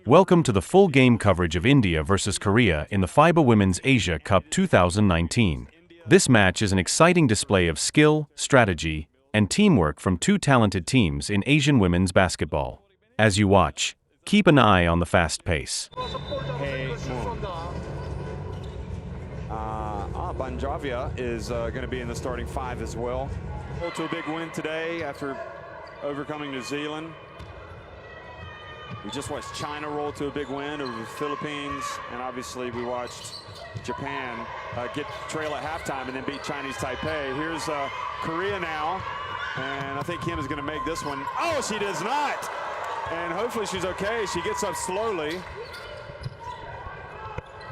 Welcome to the full game coverage of India versus Korea in the FIBA Women's Asia Cup 2019. This match is an exciting display of skill, strategy, and teamwork from two talented teams in Asian women's basketball. As you watch, keep an eye on the fast pace. Banjavia is going to be in the starting five as well. To a big win today after overcoming New Zealand. We just watched China roll to a big win over the Philippines, and obviously we watched Japan trail at halftime and then beat Chinese Taipei. Here's Korea now, and I think Kim is going to make this one. Oh, she does not! And hopefully she's okay. She gets up slowly.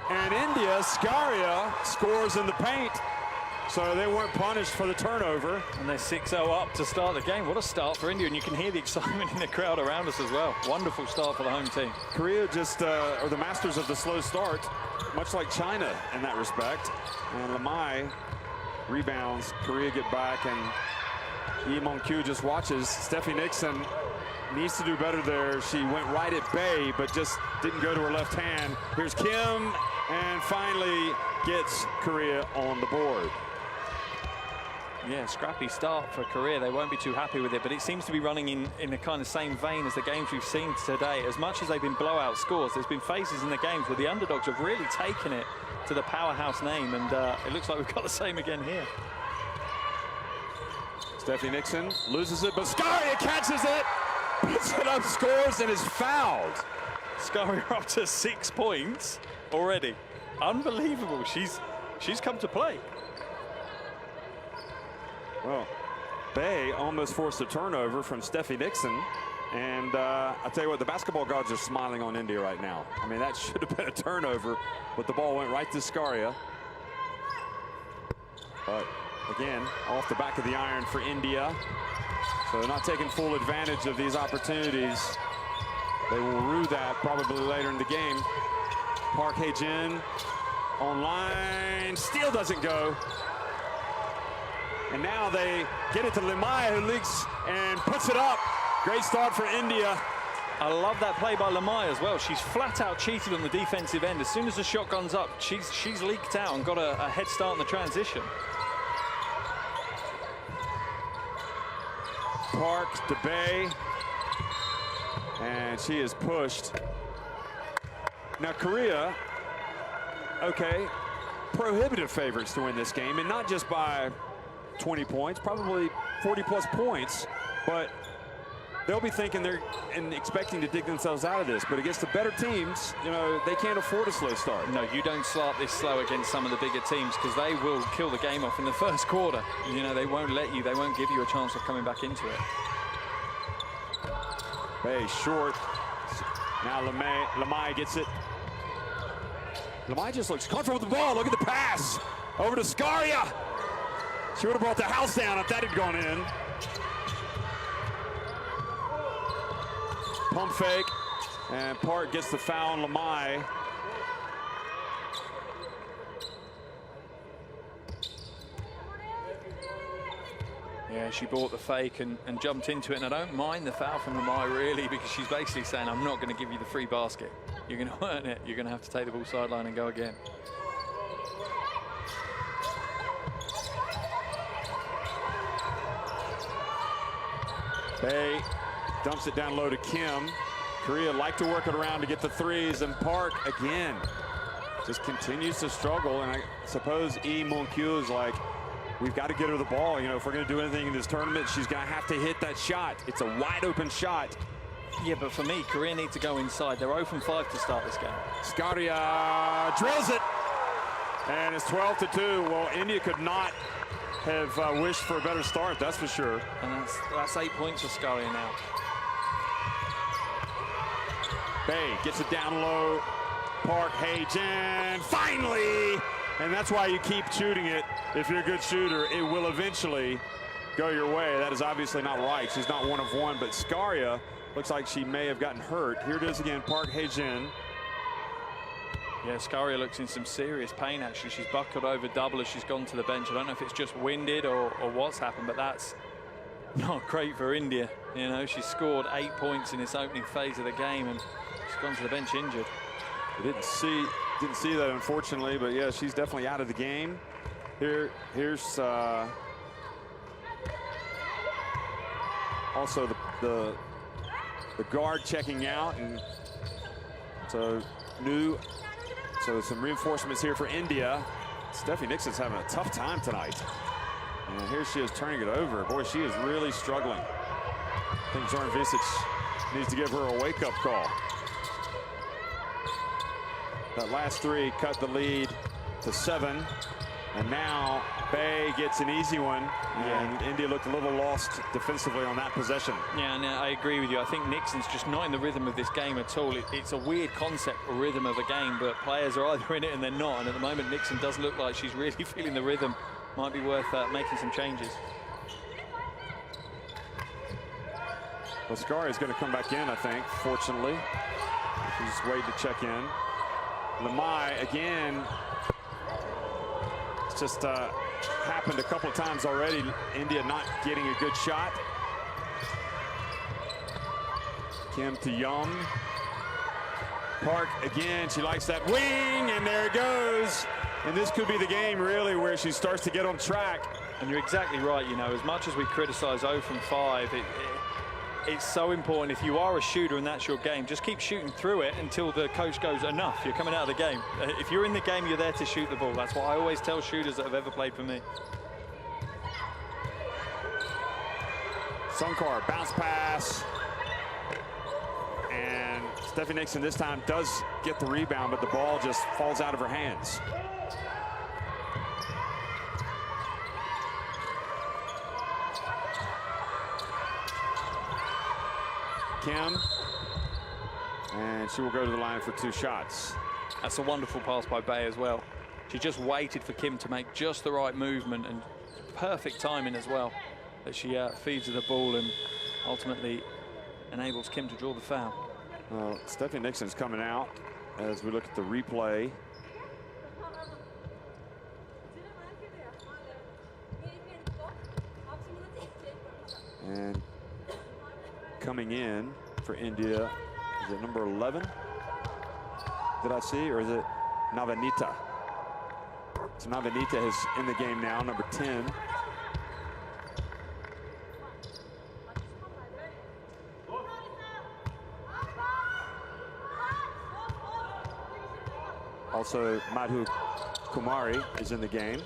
And India, Scaria, scores in the paint. So they weren't punished for the turnover. And they're 6-0 up to start the game. What a start for India. And you can hear the excitement in the crowd around us as well. Wonderful start for the home team. Korea just are the masters of the slow start, much like China in that respect. And Lamai rebounds. Korea get back, and Lee Mong-kyu just watches. Steffi Nixon needs to do better there. She went right at Bay, but just didn't go to her left hand. Here's Kim, and finally gets Korea on the board. Yeah, scrappy start for Korea. They won't be too happy with it, but it seems to be running in the kind of same vein as the games we've seen today. As much as they've been blowout scores, there's been phases in the games where the underdogs have really taken it to the powerhouse name, and it looks like we've got the same again here. Steffi Nixon loses it, but Scaria catches it, puts it up, scores, and is fouled. Scaria up to 6 points already. Unbelievable. She's come to play. Well, Bay almost forced a turnover from Steffi Nixon. And I tell you what, the basketball gods are smiling on India right now. I mean, that should have been a turnover, but the ball went right to Scaria. But again, off the back of the iron for India. So they're not taking full advantage of these opportunities. They will rue that probably later in the game. Park Hae-jin online, still doesn't go. And now they get it to Lamai, who leaks and puts it up. Great start for India. I love that play by Lamai as well. She's flat out cheated on the defensive end. As soon as the shot guns up, she's leaked out and got a head start in the transition. Park to Bay, and she is pushed. Now Korea, okay, prohibitive favorites to win this game, and not just by 20 points, probably 40+ points, but they'll be thinking and expecting to dig themselves out of this. But against the better teams, you know, they can't afford a slow start. No, you don't start this slow against some of the bigger teams, because they will kill the game off in the first quarter. You know, they won't give you a chance of coming back into it. Bay short. Now Lamai gets it. Lamai just looks comfortable with the ball. Look at the pass over to Scaria. She would have brought the house down if that had gone in. Pump fake, and Park gets the foul on Lamai. Yeah, she bought the fake and jumped into it, and I don't mind the foul from Lamai really, because she's basically saying, I'm not going to give you the free basket. You're going to earn it. You're going to have to take the ball sideline and go again. Bay dumps it down low to Kim. Korea like to work it around to get the threes, and Park again just continues to struggle. And I suppose Lee Mong-kyu is like, we've got to get her the ball. You know, if we're going to do anything in this tournament, she's going to have to hit that shot. It's a wide open shot. Yeah, but for me, Korea need to go inside. They're 0 from 5 to start this game. Scaria drills it, and it's 12-2. Well, India could not have wished for a better start, that's for sure. And that's 8 points for Scaria now. Bay gets it down low. Park Hae-jin, finally! And that's why you keep shooting it. If you're a good shooter, it will eventually go your way. That is obviously not right. She's not 1 of 1, but Scaria looks like she may have gotten hurt. Here it is again, Park Hae-jin. Yeah, Scaria looks in some serious pain, actually. She's buckled over double as she's gone to the bench. I don't know if it's just winded or what's happened, but that's not great for India. You know, she scored 8 points in this opening phase of the game, and she's gone to the bench injured. I didn't see that, unfortunately, but yeah, she's definitely out of the game. Here's also the guard checking out, and so some reinforcements here for India. Stephanie Nixon's having a tough time tonight, and here she is turning it over. Boy, she is really struggling. I think Zorn Visic needs to give her a wake-up call. That last three cut the lead to 7, and now Bay gets an easy one, and India looked a little lost defensively on that possession. Yeah, and I agree with you. I think Nixon's just not in the rhythm of this game at all. It's a weird concept, a rhythm of a game, but players are either in it and they're not, and at the moment Nixon does look like she's really feeling the rhythm. Might be worth making some changes. Well, Scari is going to come back in, I think, fortunately. She's waiting to check in. Lamai, again, it's just happened a couple of times already. India not getting a good shot. Kim to Young. Park again, she likes that wing, and there it goes. And this could be the game, really, where she starts to get on track. And you're exactly right, you know, as much as we criticize 0 from 5, it's so important. If you are a shooter and that's your game, just keep shooting through it until the coach goes, enough, you're coming out of the game. If you're in the game, you're there to shoot the ball. That's what I always tell shooters that have ever played for me. Sunkar, bounce pass. And Stephanie Nixon this time does get the rebound, but the ball just falls out of her hands. Kim, and she will go to the line for 2 shots. That's a wonderful pass by Bay as well. She just waited for Kim to make just the right movement, and perfect timing as well, that she feeds her the ball and ultimately enables Kim to draw the foul. Well, Stephanie Nixon's coming out as we look at the replay. And coming in for India, is it number 11? Did I see, or is it Navanita? So Navanita is in the game now, number 10. Also, Madhu Kumari is in the game.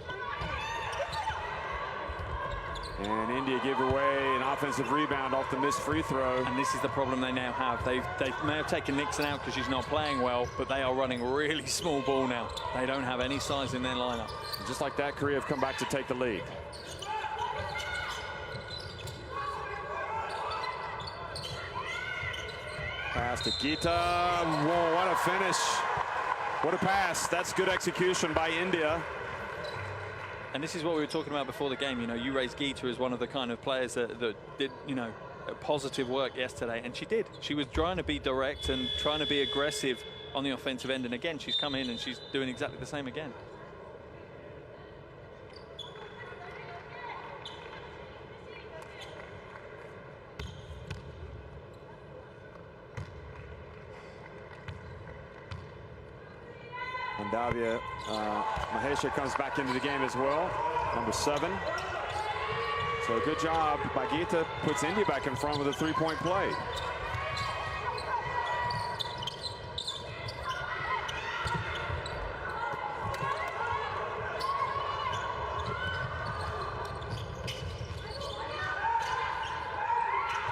And India gave away an offensive rebound off the missed free throw. And this is the problem they now have. They may have taken Nixon out because she's not playing well, but they are running really small ball now. They don't have any size in their lineup. And just like that, Korea have come back to take the lead. Pass to Gita. Whoa, what a finish. What a pass. That's good execution by India. And this is what we were talking about before the game. You know, you raised Gita as one of the kind of players that did, you know, positive work yesterday, and she did. She was trying to be direct and trying to be aggressive on the offensive end, and again, she's come in and she's doing exactly the same again. And Davia Mahesha comes back into the game as well, number 7. So good job by Gita, puts India back in front with a 3-point play.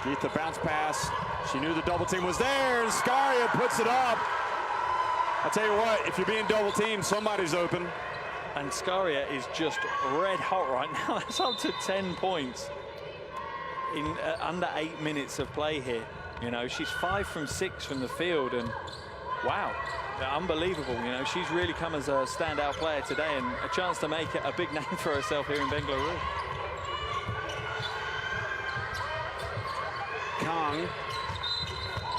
Gita bounce pass. She knew the double team was there, and Scaria puts it up. I'll tell you what, if you're being double teamed, somebody's open. And Scaria is just red hot right now. That's up to 10 points in under 8 minutes of play here. You know, she's 5 from 6 from the field, and wow, unbelievable. You know, she's really come as a standout player today, and a chance to make a big name for herself here in Bengaluru. Kang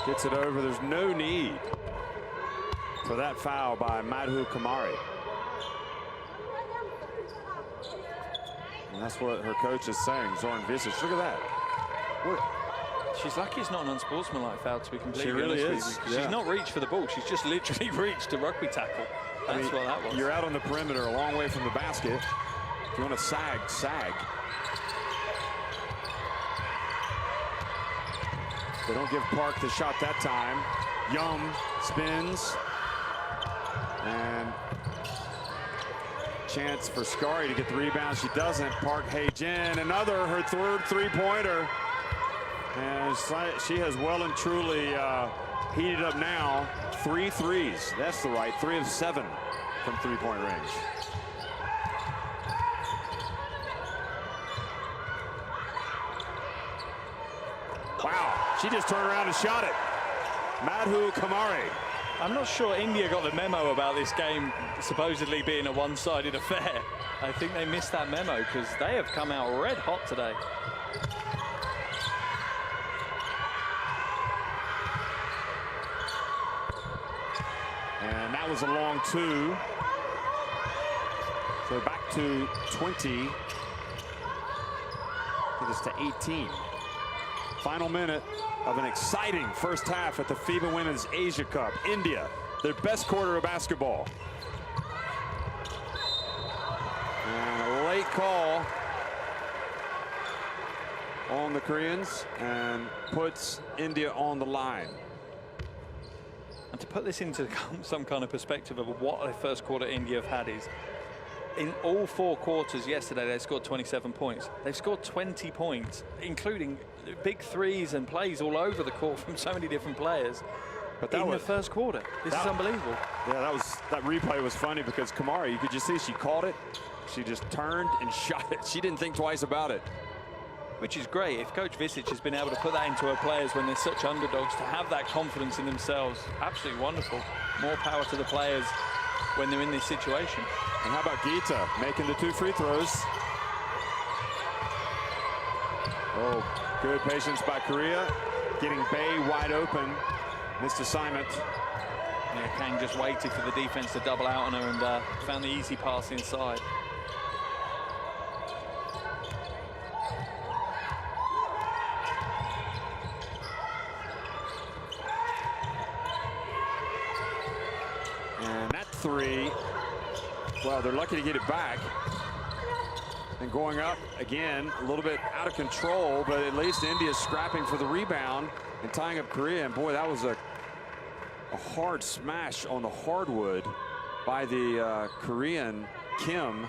gets it over. There's no need for that foul by Madhu Kumari. And that's what her coach is saying, Zorn Visic. Look at that. She's lucky it's not an unsportsmanlike foul, to be completely really honest is. with you. Yeah. She's not reached for the ball. She's just literally reached to rugby tackle. That's what that was. You're out on the perimeter, a long way from the basket. If you want to sag, sag. They don't give Park the shot that time. Yum spins. And chance for Scary to get the rebound. She doesn't. Park Hae-Jin, another, her third three-pointer. And she has well and truly heated up now. 3 threes. That's the right. 3 of 7 from three-point range. Wow. She just turned around and shot it. Madhu Kamari. I'm not sure India got the memo about this game supposedly being a one-sided affair. I think they missed that memo because they have come out red hot today. And that was a long 2. So back to 20. I think it's to 18. Final minute of an exciting first half at the FIBA Women's Asia Cup. India, their best quarter of basketball. And a late call on the Koreans and puts India on the line. And to put this into some kind of perspective of what a first quarter India have had is, in all 4 quarters yesterday, they scored 27 points. They've scored 20 points, including big threes and plays all over the court from so many different players. But in the first quarter, this is unbelievable. Yeah, that replay was funny because Kamari, you could just see she caught it. She just turned and shot it. She didn't think twice about it. Which is great. If Coach Visic has been able to put that into her players when they're such underdogs, to have that confidence in themselves, absolutely wonderful. More power to the players when they're in this situation. And how about Gita making the 2 free throws? Oh, good patience by Korea, getting Bay wide open. Missed assignment. Yeah, Kang just waited for the defense to double out on her and found the easy pass inside. And that 3, well, they're lucky to get it back. And going up again, a little bit out of control, but at least India's scrapping for the rebound and tying up Korea. And boy, that was a hard smash on the hardwood by the Korean Kim.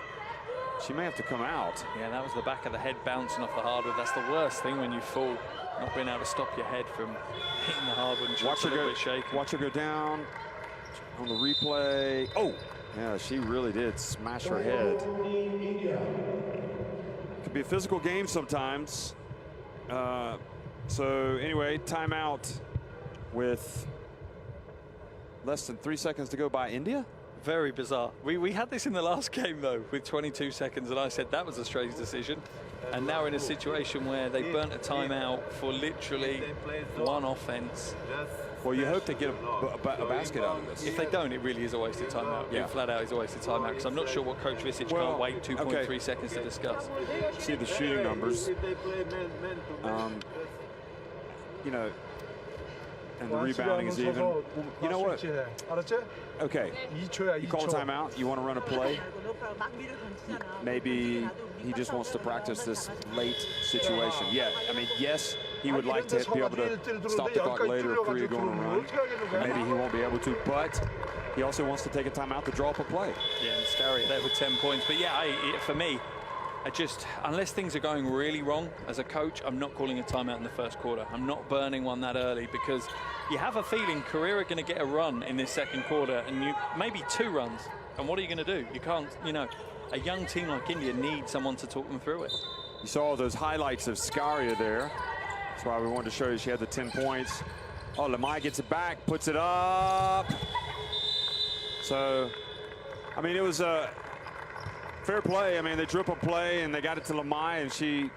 She may have to come out. Yeah, that was the back of the head bouncing off the hardwood. That's the worst thing when you fall, not being able to stop your head from hitting the hardwood and Watch her a bit shaky. Watch her go down on the replay. Oh, yeah, she really did smash her head. Could be a physical game sometimes. So anyway, timeout with less than 3 seconds to go by India. Very bizarre. We had this in the last game, though, with 22 seconds, and I said that was a strange decision. And now we're in a situation where they burnt a timeout for literally one offense. Well, you hope they get a basket out of this. If they don't, it really is a wasted timeout. Yeah. Flat out is a wasted timeout, because I'm not sure what Coach Visic can't wait 2.3 seconds to discuss. See the shooting numbers. You know, and the rebounding is even. You know what? Okay. You call a timeout. You want to run a play. Maybe he just wants to practice this late situation. Yeah, I mean, yes, he would like to be able to stop the clock later if Korea going to run. Maybe he won't be able to, but he also wants to take a timeout to draw up a play. Yeah, and Scary there with 10 points. But yeah, for me, unless things are going really wrong as a coach, I'm not calling a timeout in the first quarter. I'm not burning one that early, because you have a feeling Korea are going to get a run in this second quarter, and maybe 2 runs. And what are you going to do? You can't, a young team like India needs someone to talk them through it. You saw those highlights of Scaria there. That's why we wanted to show you she had the 10 points. Oh, Lamai gets it back, puts it up. So, I mean, it was a fair play. I mean, they drew up a play and they got it to Lamai, and she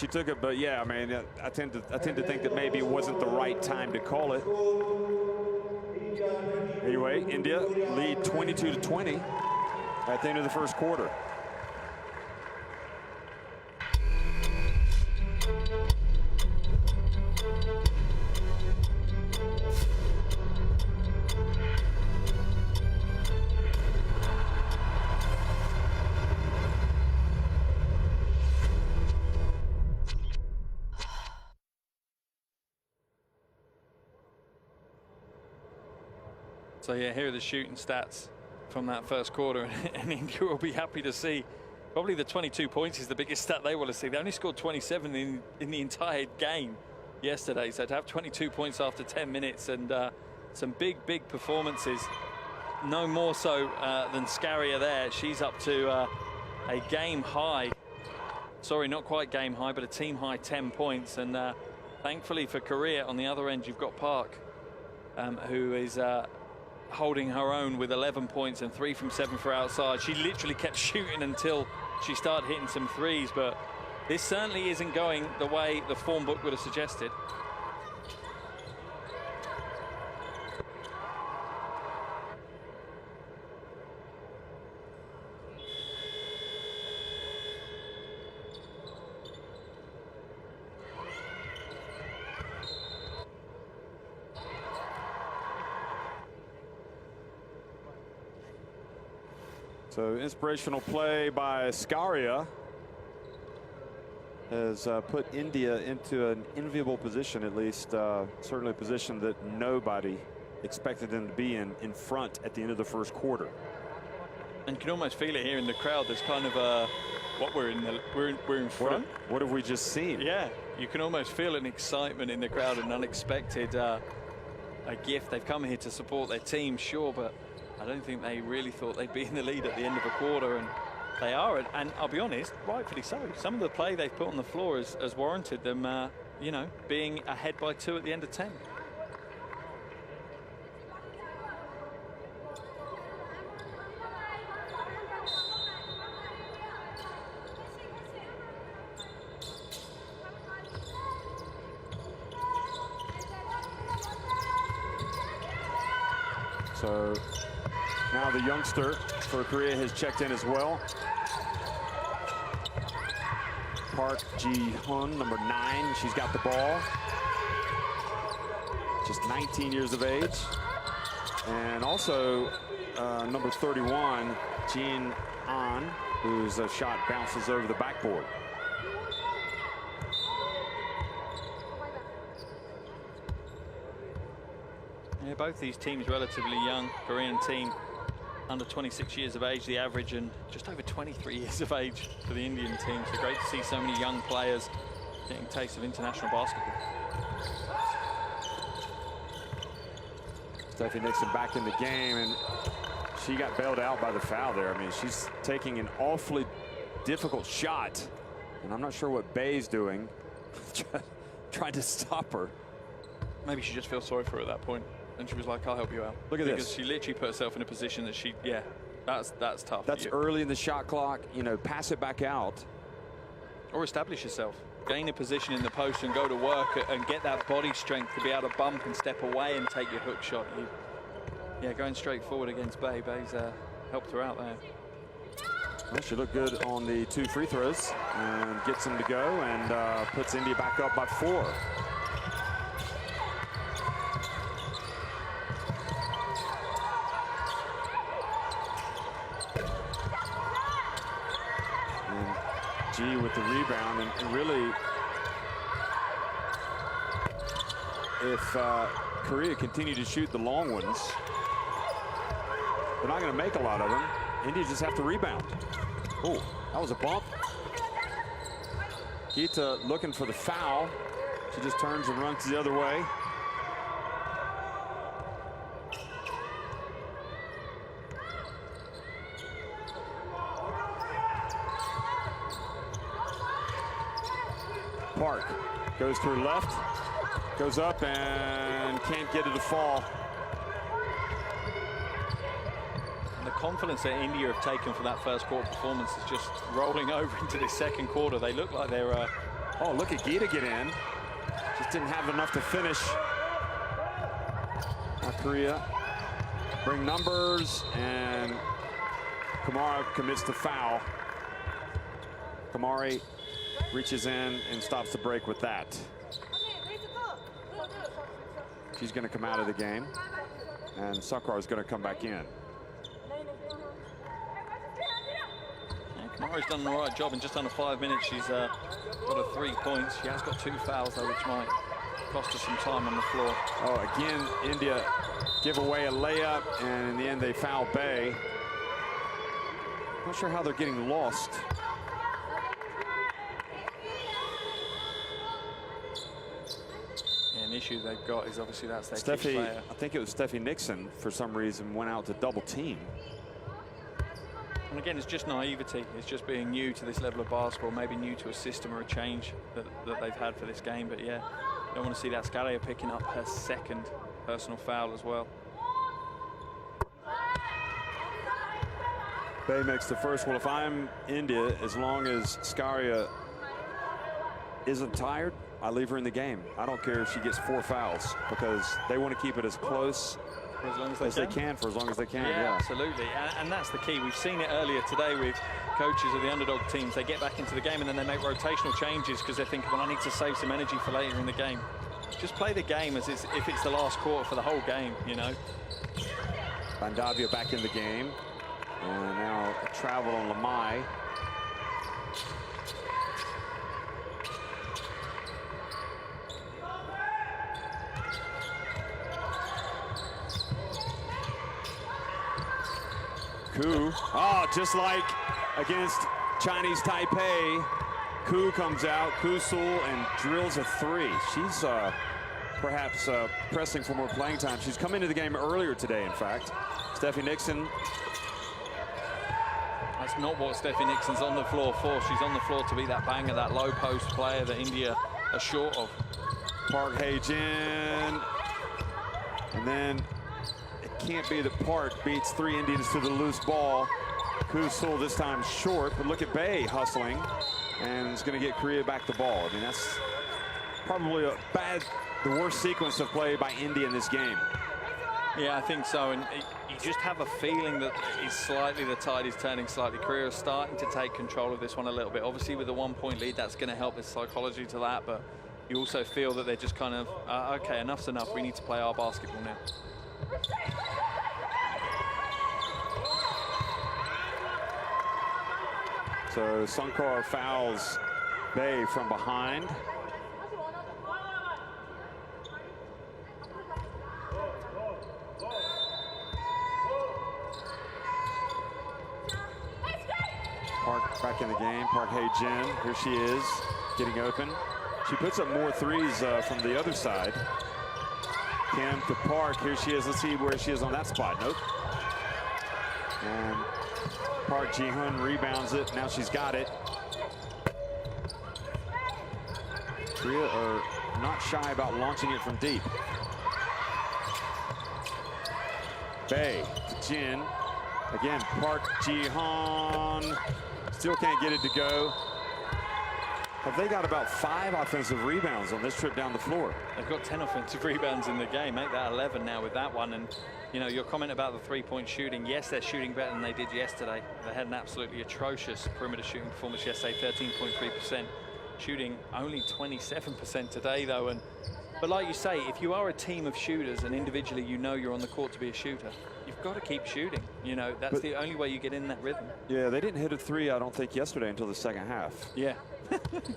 took it. But yeah, I mean, I tend to think that maybe it wasn't the right time to call it. Anyway, India lead 22-20 at the end of the first quarter. So yeah, here are the shooting stats from that first quarter, and India will be happy to see. Probably the 22 points is the biggest stat they want to see. They only scored 27 in the entire game yesterday, so to have 22 points after 10 minutes and some big performances. No more so than Scaria there. She's up to a game high. Sorry, not quite game high, but a team high 10 points. And thankfully for Korea, on the other end, you've got Park, who is holding her own with 11 points and 3 from 7 for outside. She literally kept shooting until she started hitting some threes, but this certainly isn't going the way the form book would have suggested. So inspirational play by Scaria has put India into an enviable position, at least certainly a position that nobody expected them to be in front at the end of the first quarter. And you can almost feel it here in the crowd. There's kind of a we're in front. What have we just seen? Yeah, you can almost feel an excitement in the crowd, an unexpected a gift. They've come here to support their team, sure, but I don't think they really thought they'd be in the lead at the end of a quarter, and they are. And I'll be honest, rightfully so. Some of the play they've put on the floor has warranted them, you know, being ahead by 2 at the end of 10. So now the youngster for Korea has checked in as well. Park Ji-hun, number 9. She's got the ball. Just 19 years of age. And also number 31, Jin An, whose shot bounces over the backboard. Yeah, both these teams relatively young. Korean team under 26 years of age, the average, and just over 23 years of age for the Indian team. So great to see so many young players getting taste of international basketball. Steffi Nixon back in the game, and she got bailed out by the foul there. I mean, she's taking an awfully difficult shot, and I'm not sure what Bay's doing, trying to stop her. Maybe she just feels sorry for her at that point. And she was like, I'll help you out. Look at this. Because she literally put herself in a position that she, yeah, that's tough. That's early in the shot clock. You know, pass it back out. Or establish yourself. Gain a position in the post and go to work and get that body strength to be able to bump and step away and take your hook shot. Yeah, going straight forward against Bay. Bay's helped her out there. Well, she looked good on the 2 free throws and gets them to go and puts India back up by 4. G with the rebound, and really, if Korea continue to shoot the long ones, they're not going to make a lot of them. India just have to rebound. Oh, that was a bump. Gita looking for the foul. She just turns and runs the other way. Park goes to her left, goes up and can't get it to fall. And the confidence that India have taken from that first quarter performance is just rolling over into this second quarter. They look like they're... Oh, look at Gita get in. Just didn't have enough to finish. Now Korea bring numbers, and Kamara commits the foul. Kamari reaches in and stops the break with that. She's going to come out of the game, and Sakar is going to come back in. Yeah, Kamari's done an all right job in just under 5 minutes. She's got her 3 points. She has got 2 fouls, though, which might cost her some time on the floor. Oh, again, India give away a layup, and in the end they foul Bay. Not sure how they're getting lost. Yeah, an issue they've got is obviously that's their key player. I think it was Steffi Nixon, for some reason, went out to double team. And again, it's just naivety. It's just being new to this level of basketball, maybe new to a system or a change that they've had for this game. But yeah, you don't want to see that. Scalia picking up her second personal foul as well. Bay makes the first. Well, if I'm India, as long as Scalia isn't tired, I leave her in the game. I don't care if she gets 4 fouls, because they want to keep it as close for as long as they can. For as long as they can. Yeah, absolutely. And that's the key. We've seen it earlier today with coaches of the underdog teams. They get back into the game and then they make rotational changes because they're thinking, well, I need to save some energy for later in the game. Just play the game as if it's the last quarter for the whole game, you know. Bandavia back in the game. And now a travel on Lamai. Ku, just like against Chinese Taipei, Ku comes out, Ku Sul, and drills a 3. She's perhaps pressing for more playing time. She's come into the game earlier today, in fact. Steffi Nixon. That's not what Steffi Nixon's on the floor for. She's on the floor to be that banger, that low post player that India are short of. Park Hae-jin. And then it can't be that Park beats 3 Indians to the loose ball. Ku Sul this time short, but look at Bay hustling, and is going to get Korea back the ball. I mean, that's probably the worst sequence of play by India in this game. Yeah, I think so, and you just have a feeling that the tide is turning slightly. Korea is starting to take control of this one a little bit. Obviously, with a 1-point lead, that's going to help the psychology to that, but you also feel that they're just kind of, okay, enough's enough. We need to play our basketball now. So Sunkar fouls Bay from behind. Park back in the game. Park Hae-jin, here she is, getting open. She puts up more threes from the other side. Kim to Park, here she is. Let's see where she is on that spot. Nope. And Park Ji-hun rebounds it. Now she's got it. Korea are not shy about launching it from deep. Bay to Jin. Again, Park Ji-hun. Still can't get it to go. Have they got about 5 offensive rebounds on this trip down the floor? They've got 10 offensive rebounds in the game. Make that 11 now with that one. And, you know, your comment about the three-point shooting, yes, they're shooting better than they did yesterday. They had an absolutely atrocious perimeter shooting performance yesterday, 13.3%. Shooting only 27% today, though. But like you say, if you are a team of shooters and individually you know you're on the court to be a shooter, you've got to keep shooting. You know, that's the only way you get in that rhythm. Yeah, they didn't hit a 3, I don't think, yesterday until the second half. Yeah,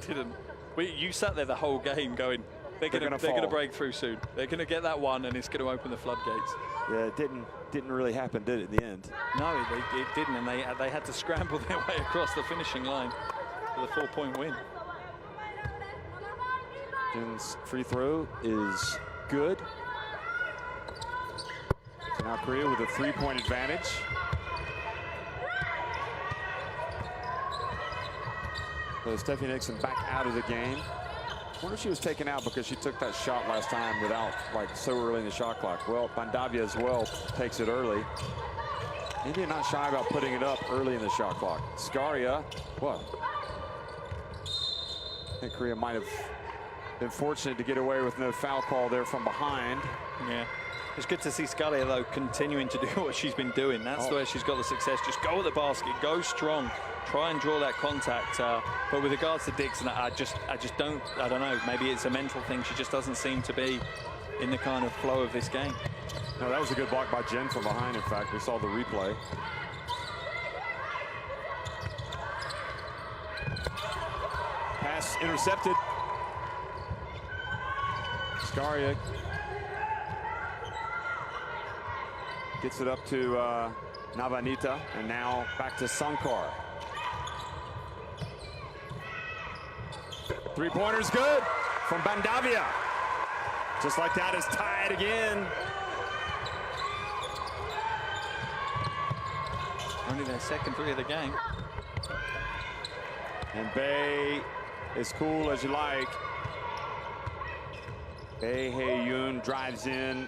didn't. You sat there the whole game going, they're going to break through soon. They're going to get that one, and it's going to open the floodgates. Yeah, it didn't really happen, did it, in the end? No, it didn't, and they had to scramble their way across the finishing line for the 4-point win. Jin's free throw is good. So now Korea with a 3-point advantage. So Steffi Nixon back out of the game. I wonder if she was taken out because she took that shot last time without, like, so early in the shot clock. Well, Bandavia as well takes it early. India not shy about putting it up early in the shot clock. Scalia, what? I think Korea might have been fortunate to get away with no foul call there from behind. Yeah. It's good to see Scalia, though, continuing to do what she's been doing. That's where she's got the success. Just go at the basket, go strong, try and draw that contact. But with regards to Dixon, I don't know. Maybe it's a mental thing. She just doesn't seem to be in the kind of flow of this game. No, that was a good block by Jin from behind, in fact. We saw the replay. Pass intercepted. Scalia Gets it up to Navanita, and now back to Sankar. Three-pointer's good from Bandavia. Just like that, it's tied again. Only their second three of the game. And Bae is cool as you like. Bae Hae-yoon drives in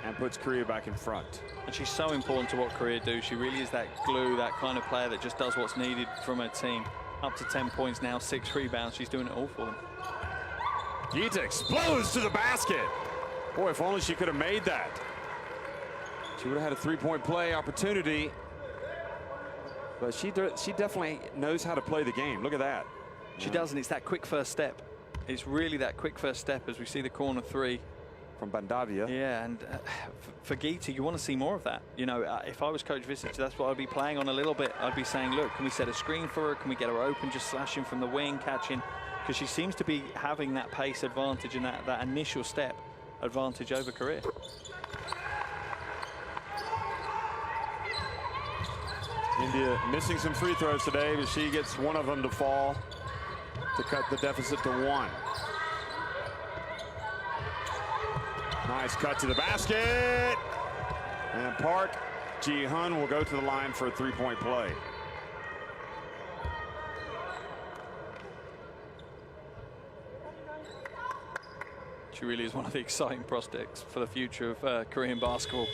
and puts Korea back in front. And she's so important to what Korea do. She really is that glue, that kind of player that just does what's needed from her team. Up to 10 points now, 6 rebounds. She's doing it all for them. Gita explodes to the basket. Boy, if only she could have made that. She would have had a three-point play opportunity. But she definitely knows how to play the game. Look at that. She does, and it's that quick first step. It's really that quick first step as we see the corner three. From Bandavia. Yeah, and for Gita, you want to see more of that. You know, if I was Coach Visage, that's what I'd be playing on a little bit. I'd be saying, look, can we set a screen for her? Can we get her open, just slashing from the wing, catching? Because she seems to be having that pace advantage and that initial step advantage over Korea. India missing some free throws today, but she gets one of them to fall to cut the deficit to 1. Nice cut to the basket. And Park Ji-hun will go to the line for a three-point play. She really is one of the exciting prospects for the future of Korean basketball.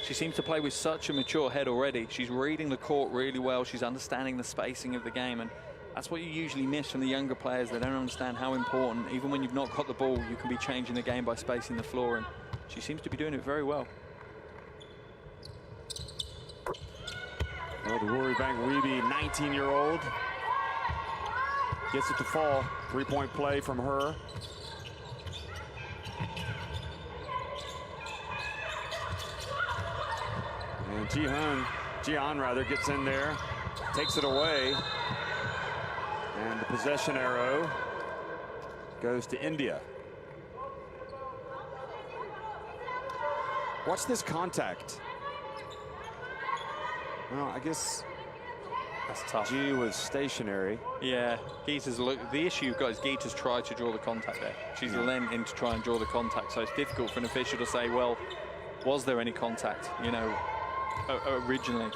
She seems to play with such a mature head already. She's reading the court really well. She's understanding the spacing of the game, and that's what you usually miss from the younger players. They don't understand how important, even when you've not got the ball, you can be changing the game by spacing the floor, and she seems to be doing it very well. Well, the Rory-Bank Weeby, 19-year-old, gets it to fall. Three-point play from her. And Ji-hun rather, gets in there, takes it away. And the possession arrow goes to India. Watch this contact. Well, I guess that's tough. G was stationary. Yeah, Gita's look. The issue you've got is Gita's tried to draw the contact there. She's leant in to try and draw the contact, so it's difficult for an official to say, well, was there any contact, you know, originally.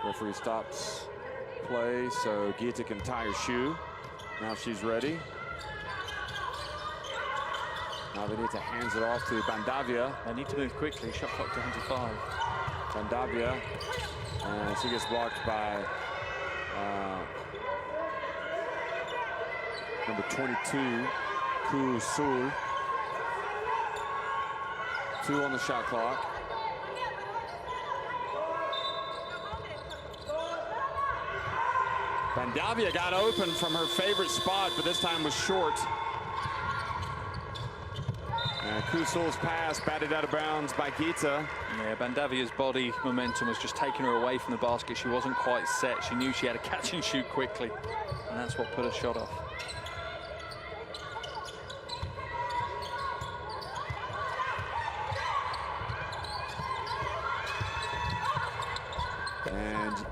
Referee stops play so Gita can tie her shoe. Now she's ready. Now they need to hands it off to Bandavia. They need to move quickly. Shot clock down to 5. Bandavia, and she gets blocked by number 22, Koo Sul. 2 on the shot clock. Bandavia got open from her favorite spot, but this time was short. And Koo Sul's pass batted out of bounds by Gita. Yeah, Bandavia's body momentum was just taking her away from the basket. She wasn't quite set. She knew she had to catch and shoot quickly, and that's what put her shot off. And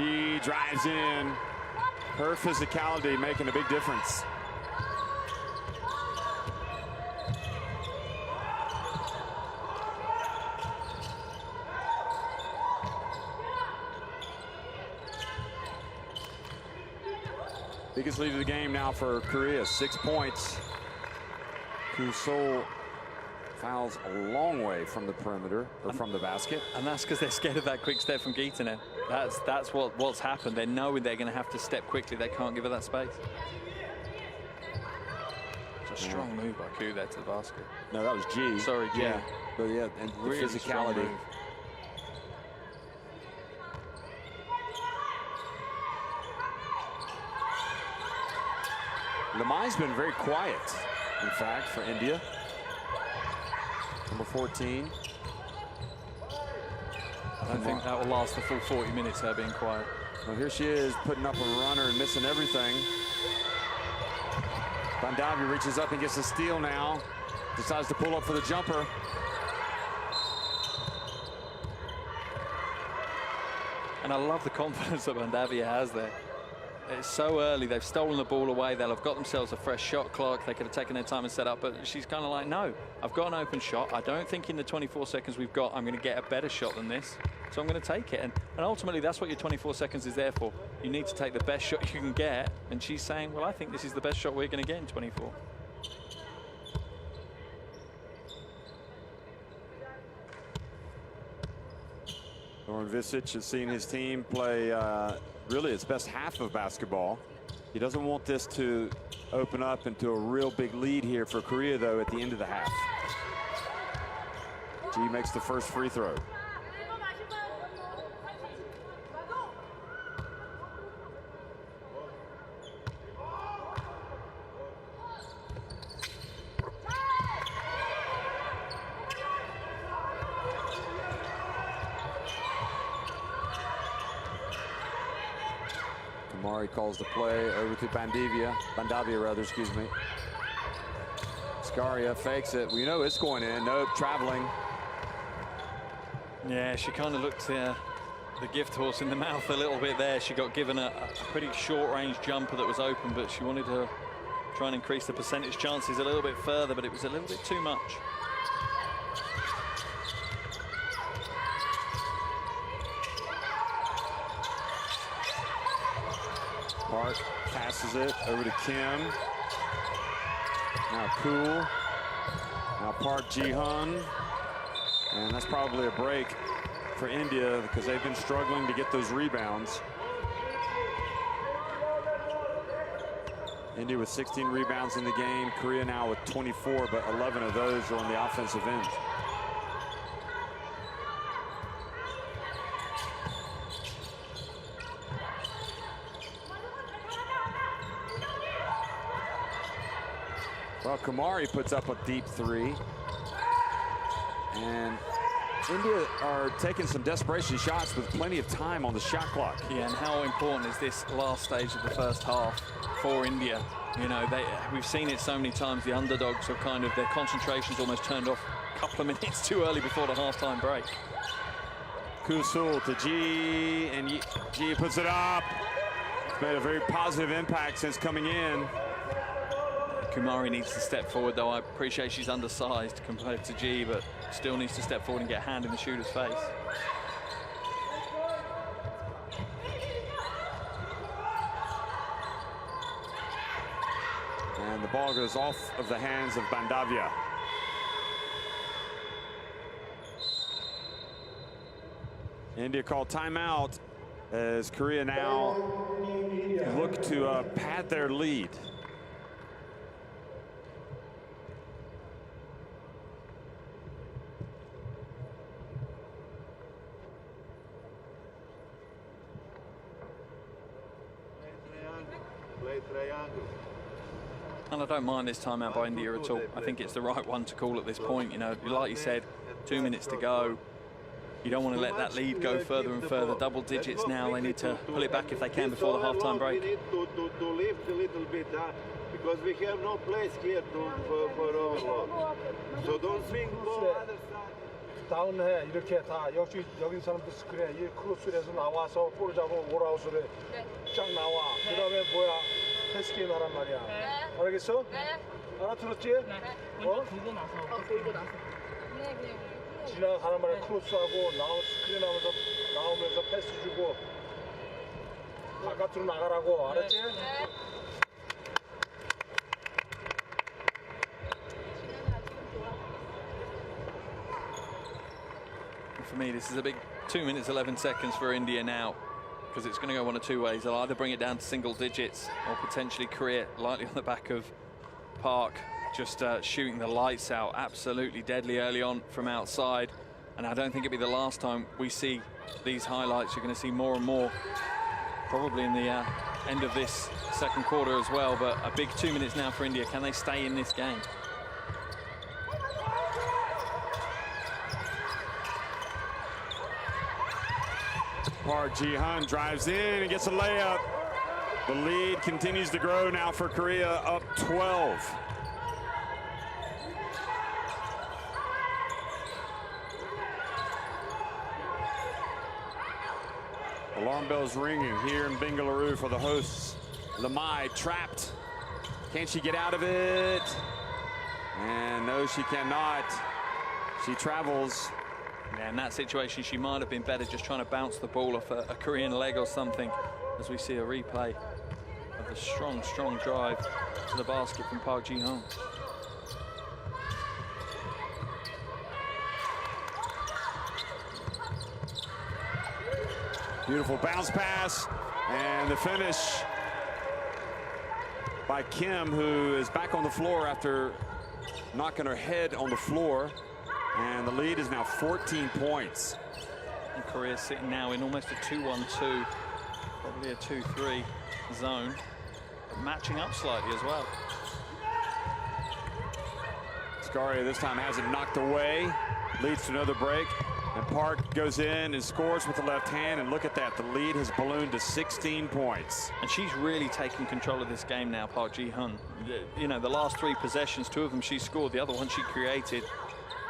Yi drives in. Her physicality making a big difference. Biggest lead of the game now for Korea, 6 points. Koo Sul fouls a long way from the perimeter, or from the basket. And that's because they're scared of that quick step from Gita now. That's what's happened. They're knowing they're going to have to step quickly. They can't give her that space. It's a strong move by Koo there to the basket. No, that was G. Sorry, G. Yeah, but yeah, and the Really strong physicality. move. Lamai's been very quiet, in fact, for India. Number 14. I don't think that will last the full 40 minutes, her being quiet. Well, here she is, putting up a runner and missing everything. Bandavia reaches up and gets a steal now. Decides to pull up for the jumper. And I love the confidence that Bandavia has there. It's so early, they've stolen the ball away, they'll have got themselves a fresh shot clock, they could have taken their time and set up, but she's kind of like, no, I've got an open shot. I don't think in the 24 seconds we've got, I'm going to get a better shot than this, so I'm going to take it. And ultimately, that's what your 24 seconds is there for. You need to take the best shot you can get, and she's saying, well, I think this is the best shot we're going to get in 24. Goran Vesic has seen his team play really its best half of basketball. He doesn't want this to open up into a real big lead here for Korea, though, at the end of the half. G makes the first free throw. Kamari calls the play over to Bandavia rather, excuse me. Scaria fakes it. We know it's going in. Nope, traveling. Yeah, she kind of looked the gift horse in the mouth a little bit there. She got given a pretty short-range jumper that was open, but she wanted to try and increase the percentage chances a little bit further, but it was a little bit too much. Park passes it over to Kim. Now Cool. Now Park Ji-hun. And that's probably a break for India because they've been struggling to get those rebounds. India with 16 rebounds in the game. Korea now with 24, but 11 of those are on the offensive end. Well, Kamari puts up a deep three. And India are taking some desperation shots with plenty of time on the shot clock. Yeah, and how important is this last stage of the first half for India? You know, we've seen it so many times. The underdogs are kind of, their concentration's almost turned off a couple of minutes too early before the halftime break. Kusul to G, and G puts it up. It's made a very positive impact since coming in. Kumari needs to step forward, though. I appreciate she's undersized compared to G, but still needs to step forward and get a hand in the shooter's face. And the ball goes off of the hands of Bandavia. India called timeout as Korea now look to pad their lead. And I don't mind this timeout by India at all. I think it's the right one to call at this point. You know, like you said, 2 minutes to go. You don't want to let that lead go further and further. Double digits now. They need to pull it back if they can before the halftime break. We need to lift a little bit, because we have no place here for overload. So don't swing ball other side. 다운해 이렇게 다 역시 여기 사람들 스크린 이 크로스에서 나와서 볼 잡으면 오라우스를 쫙 나와. 그다음에 뭐야 패스게임 하란 말이야. 알겠어? 네. 알아들었지? 네. 돌고 나서. 돌고 나서. 네, 그냥. 지나가는 말에 크로스하고 스크린 하면서 나오면서 패스 주고 바깥으로 나가라고. 알았지? 네. For me, this is a big 2 minutes, 11 seconds for India now, because it's going to go one of two ways. They'll either bring it down to single digits or potentially Korea lightly on the back of Park, just shooting the lights out, absolutely deadly early on from outside. And I don't think it'll be the last time we see these highlights. You're going to see more and more, probably in the end of this second quarter as well. But a big 2 minutes now for India. Can they stay in this game? Park Ji-hun drives in and gets a layup. The lead continues to grow now for Korea, up 12. Alarm bells ringing here in Bengaluru for the hosts. Lamai trapped. Can she get out of it? And no, she cannot. She travels. Yeah, in that situation, she might have been better just trying to bounce the ball off a Korean leg or something, as we see a replay of the strong, strong drive to the basket from Park Ji-hun. Beautiful bounce pass, and the finish by Kim, who is back on the floor after knocking her head on the floor. And the lead is now 14 points. And Korea sitting now in almost a 2-1-2, probably a 2-3 zone, but matching up slightly as well. Scaria this time has it knocked away, leads to another break. And Park goes in and scores with the left hand, and look at that, the lead has ballooned to 16 points. And she's really taking control of this game now, Park Ji-hun. You know, the last 3 possessions, 2 of them she scored, the other one she created.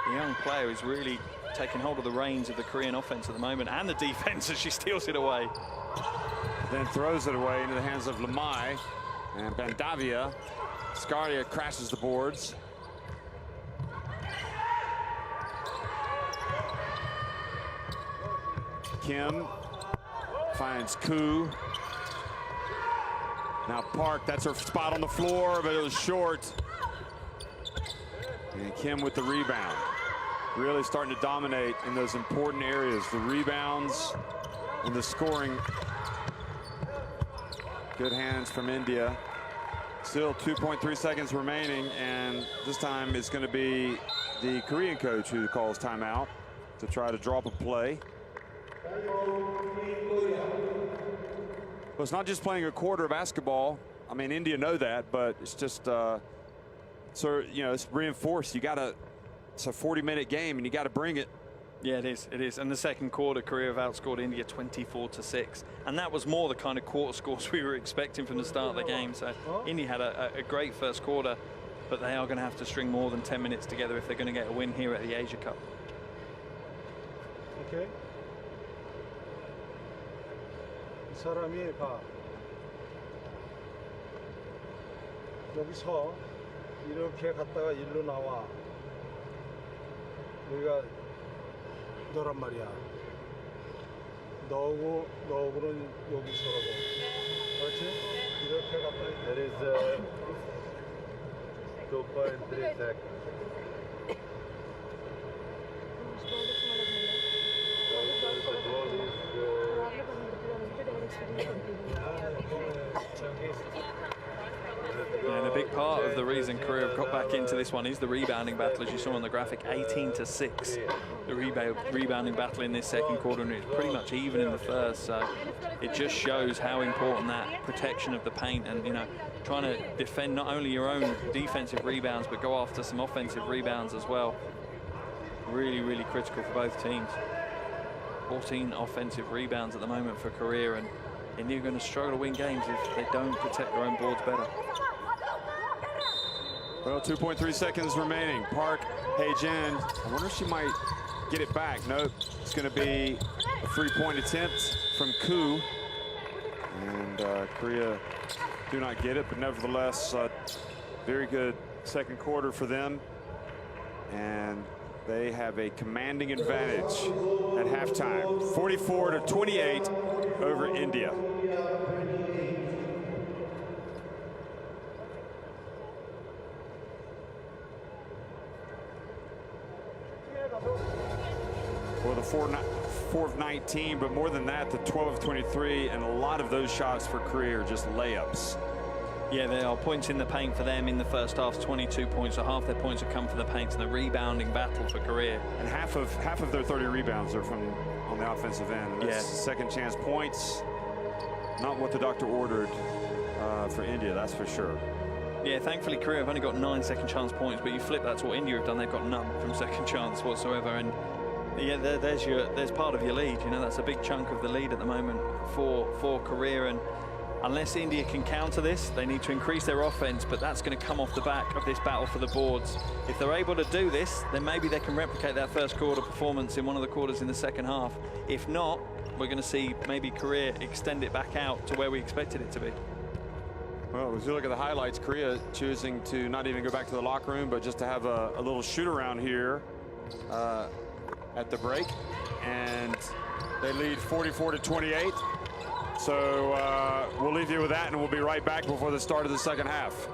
The young player is really taking hold of the reins of the Korean offense at the moment, and the defense as she steals it away. Then throws it away into the hands of Lamai, and Bandavia. Scaria crashes the boards. Kim finds Koo. Now Park, that's her spot on the floor, but it was short. And Kim with the rebound. Really starting to dominate in those important areas. The rebounds and the scoring. Good hands from India. Still 2.3 seconds remaining, and this time it's going to be the Korean coach who calls timeout to try to draw up a play. Well, it's not just playing a quarter of basketball. I mean, India know that, but it's just so, you know, it's reinforced. You gotta, it's a 40-minute game and you gotta bring it. Yeah, it is. It is. And the second quarter, Korea have outscored India 24-6, and that was more the kind of quarter scores we were expecting from the start of the game. So India had a great first quarter, but they are going to have to string more than 10 minutes together if they're going to get a win here at the Asia Cup. Okay. 이 사람이 봐. 여기서 이렇게 갔다가 일로 나와. 여기가 너란 말이야. 너구는 여기 서라고. 그렇지? 이렇게 갔다. There is 2.3 seconds. The ball is And a big part of the reason Korea have got back into this one is the rebounding battle, as you saw on the graphic, 18-6. The rebounding battle in this second quarter, and it's pretty much even in the first. So it just shows how important that protection of the paint and, you know, trying to defend not only your own defensive rebounds, but go after some offensive rebounds as well. Really, really critical for both teams. 14 offensive rebounds at the moment for Korea, and India are going to struggle to win games if they don't protect their own boards better. Well, 2.3 seconds remaining. Park, Hae-jin. I wonder if she might get it back. Nope. It's going to be a 3-point attempt from Koo. And Korea do not get it, but nevertheless, very good second quarter for them. And they have a commanding advantage at halftime. 44-28 over India. Well, the 4 of 19, but more than that, the 12 of 23, and a lot of those shots for Korea are just layups. Yeah, there are points in the paint for them in the first half, 22 points, so half their points have come from the paint and the rebounding battle for Korea. And half of their 30 rebounds are from on the offensive end. And that's second chance points. Not what the doctor ordered for India, that's for sure. Yeah, thankfully Korea have only got 9 second chance points, but you flip that to what India have done, they've got none from second chance whatsoever. And Yeah, there's part of your lead. You know, that's a big chunk of the lead at the moment for Korea. And unless India can counter this, they need to increase their offense, but that's going to come off the back of this battle for the boards. If they're able to do this, then maybe they can replicate that first quarter performance in one of the quarters in the second half. If not, we're going to see maybe Korea extend it back out to where we expected it to be. Well, as you look at the highlights, Korea choosing to not even go back to the locker room, but just to have a little shoot around here at the break. And they lead 44-28. So we'll leave you with that, and we'll be right back before the start of the second half.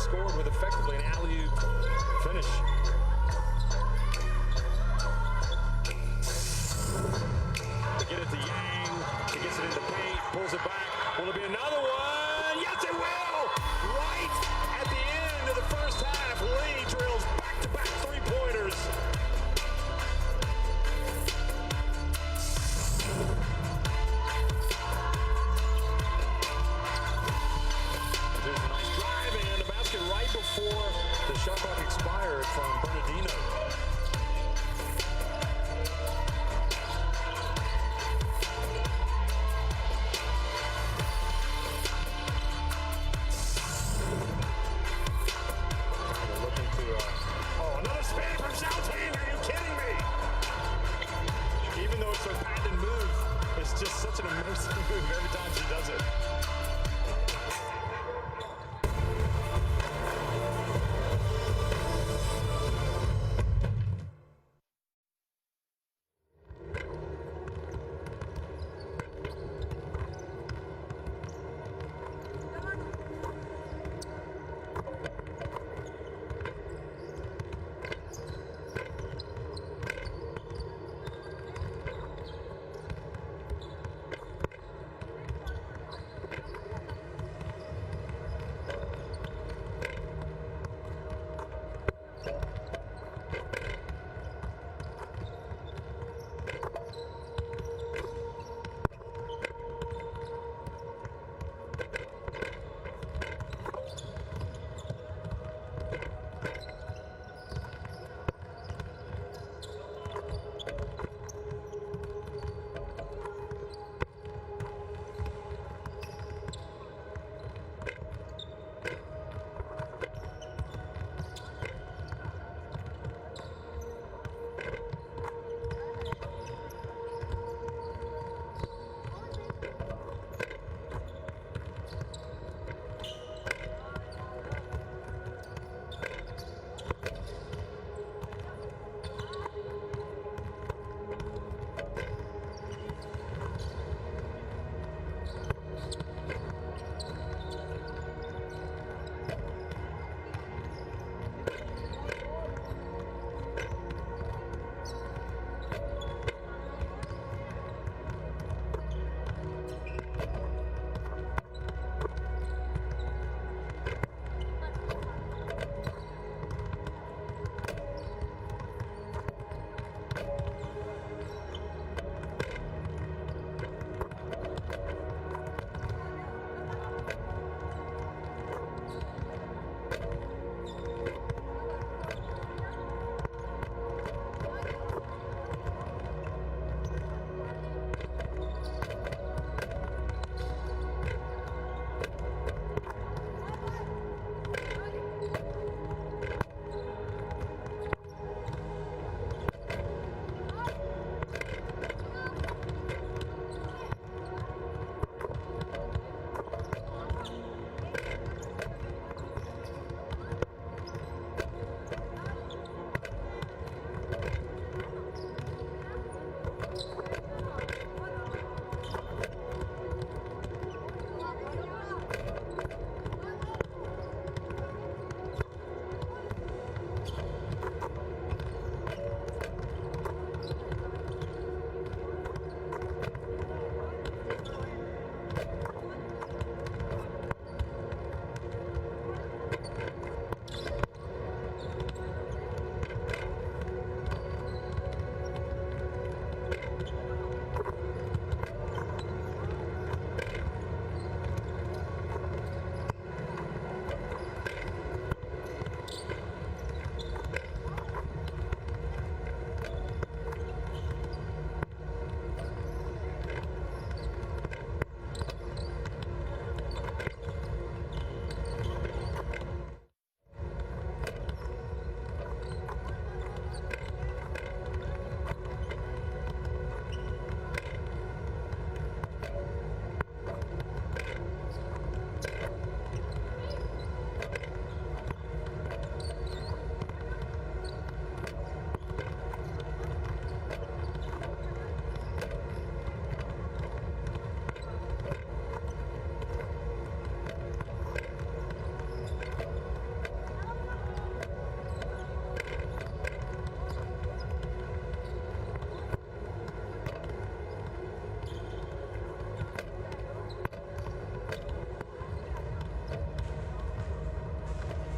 scored with effectively an alley-oop finish. They get it to Yang. He gets it into paint, pulls it back. Will it be another one? Yes, it will! Right at the end of the first half, Lee drills back-to-back three-pointers. There's a nice drive and a basket right before the shot clock expired from Bernie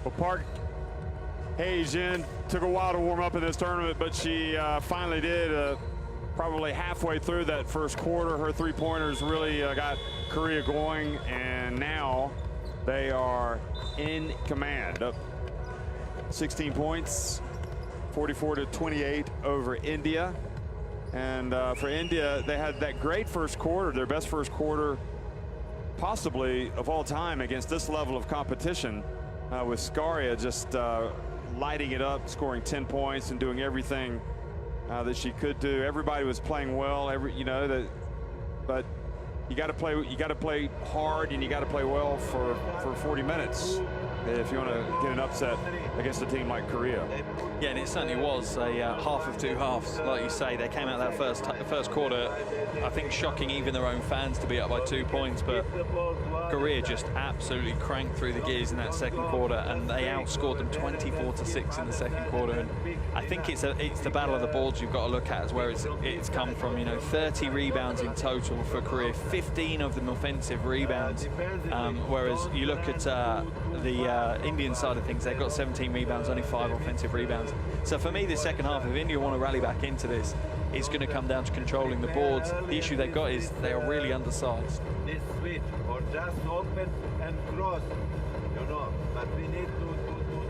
Well, Park Hae-jin took a while to warm up in this tournament, but she finally did. Probably halfway through that first quarter, her three-pointers really got Korea going, and now they are in command. Up 16 points, 44-28 over India. And for India, they had that great first quarter, their best first quarter possibly of all time against this level of competition, with Scaria just lighting it up, scoring 10 points and doing everything that she could do. Everybody was playing well, but you got to play hard, and you got to play well for 40 minutes if you want to get an upset against a team like Korea. Yeah, and it certainly was a half of two halves. Like you say, they came out that first quarter, I think, shocking even their own fans to be up by 2 points, but Korea just absolutely cranked through the gears in that second quarter, and they outscored them 24-6 in the second quarter. And I think it's the battle of the boards you've got to look at, is where it's come from. 30 rebounds in total for Korea, 15 of them offensive rebounds, whereas you look at the Indian side of things, they've got 17 rebounds, only 5 offensive rebounds. So for me, the second half, if India want to rally back into this, it's going to come down to controlling the boards. The issue they've got is they are really undersized. This switch, or just open and cross, but we need to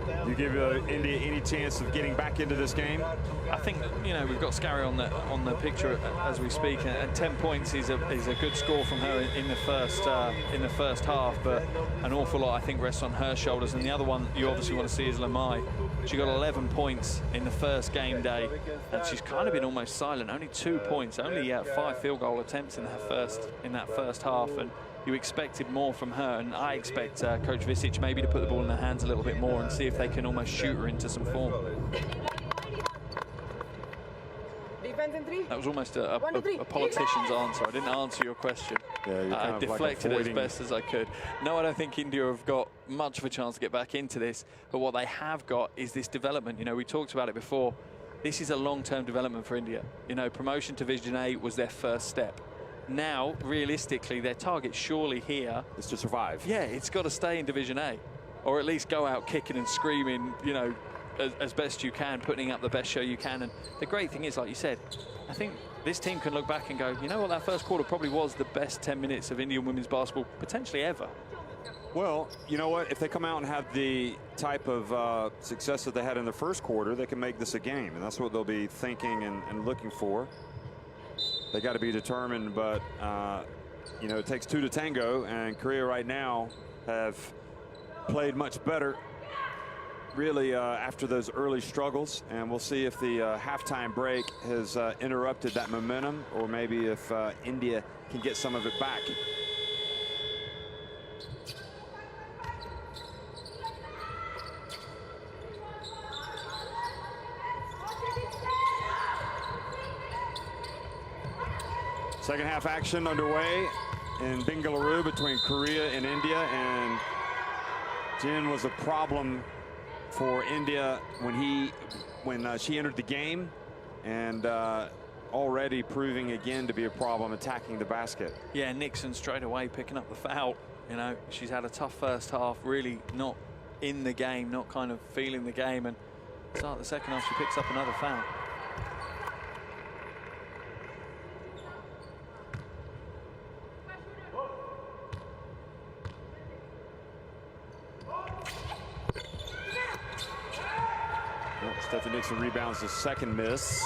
tell. You give India any chance of getting back into this game? I think we've got Scaria on the picture as we speak, and 10 points is a good score from her in the first half, but an awful lot I think rests on her shoulders. And the other one you obviously want to see is Lamai. She got 11 points in the first game day, and she's kind of been almost silent. Only 2 points, only 5 field goal attempts in that first half, and you expected more from her. And I expect Coach Visic maybe to put the ball in her hands a little bit more and see if they can almost shoot her into some form. That was almost a politician's answer. I didn't answer your question. Yeah, I deflected it as best as I could. No, I don't think India have got much of a chance to get back into this, but what they have got is this development. We talked about it before. This is a long-term development for India. Promotion to Division A was their first step. Now, realistically, their target surely here is to survive. Yeah, it's got to stay in Division A, or at least go out kicking and screaming, as best you can, putting up the best show you can. And the great thing is, like you said, I think this team can look back and go, you know what, that first quarter probably was the best 10 minutes of Indian women's basketball potentially ever. Well, you know what? If they come out and have the type of success that they had in the first quarter, they can make this a game, and that's what they'll be thinking and looking for. They got to be determined, but it takes 2 to tango, and Korea right now have played much better, really, after those early struggles. And we'll see if the halftime break has interrupted that momentum, or maybe if India can get some of it back. Second half action underway in Bengaluru between Korea and India, and Jin was a problem for India when she entered the game, and already proving again to be a problem attacking the basket. Yeah, Nixon straight away picking up the foul. She's had a tough first half, really not in the game, not kind of feeling the game, and start the second half, she picks up another foul. Stephanie Nixon rebounds the second miss.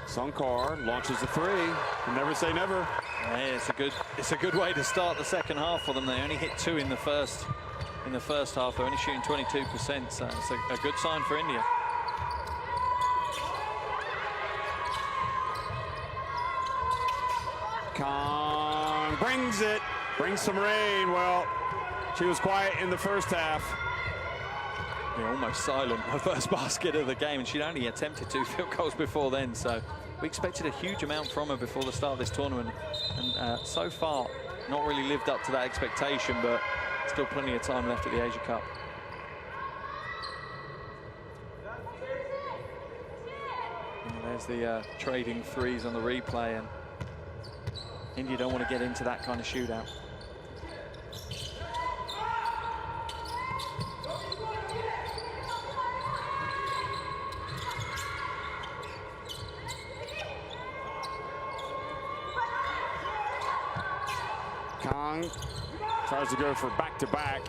Sankar launches a three. You never say never. Yeah, it's a good way to start the second half for them. They only hit 2 in the first half. They're only shooting 22%, so it's a good sign for India. Kong brings some rain. Well, she was quiet in the first half. Yeah, almost silent, her first basket of the game, and she'd only attempted 2 field goals before then, so we expected a huge amount from her before the start of this tournament, and so far not really lived up to that expectation, but still plenty of time left at the Asia Cup. There's the trading threes on the replay, and India don't want to get into that kind of shootout. Kang tries to go for back-to-back,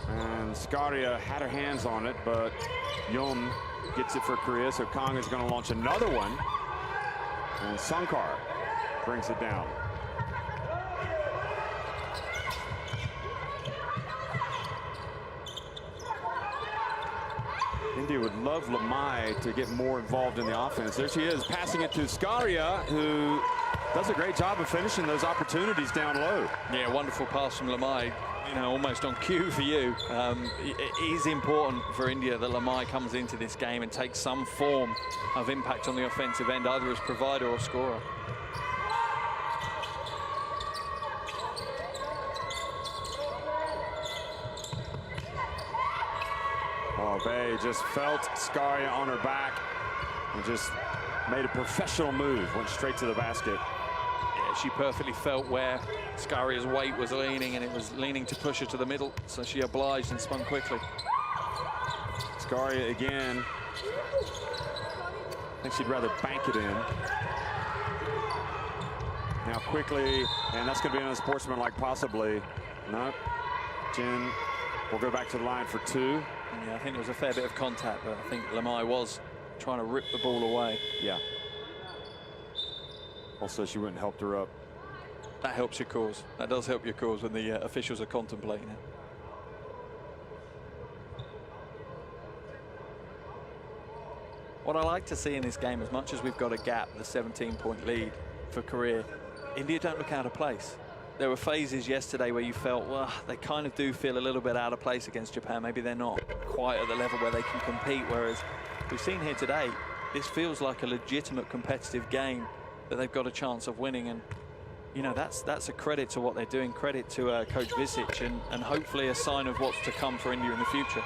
and Skaria had her hands on it, but Yum gets it for Korea, so Kang is going to launch another one, and Sankar brings it down. India would love Lamai to get more involved in the offense. There she is, passing it to Skaria, who does a great job of finishing those opportunities down low. Yeah, wonderful pass from Lamai, you know, almost on cue for you. It is important for India that Lamai comes into this game and takes some form of impact on the offensive end, either as provider or scorer. Oh, Bay just felt Skaria on her back and just made a professional move, went straight to the basket. Yeah, she perfectly felt where Skaria's weight was leaning, and it was leaning to push her to the middle, so she obliged and spun quickly. Skaria again. I think she'd rather bank it in. Now quickly, and that's going to be unsportsmanlike possibly. No, Jin will go back to the line for two. Yeah, I think there was a fair bit of contact, but I think Lamai was trying to rip the ball away. Yeah. Also, she went and helped her up. That helps your cause. That does help your cause when the officials are contemplating it. What I like to see in this game, as much as we've got a gap, the 17-point lead for Korea, India don't look out of place. There were phases yesterday where you felt, well, they kind of do feel a little bit out of place against Japan. Maybe they're not quite at the level where they can compete, whereas we've seen here today, this feels like a legitimate competitive game that they've got a chance of winning. And, you know, that's a credit to what they're doing, credit to Coach Visic, and hopefully a sign of what's to come for India in the future.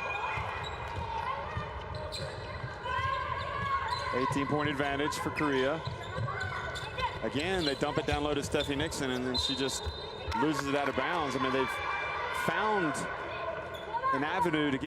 18-point advantage for Korea. Again, they dump it down low to Steffi Nixon, and then she just loses it out of bounds. I mean, they've found an avenue to get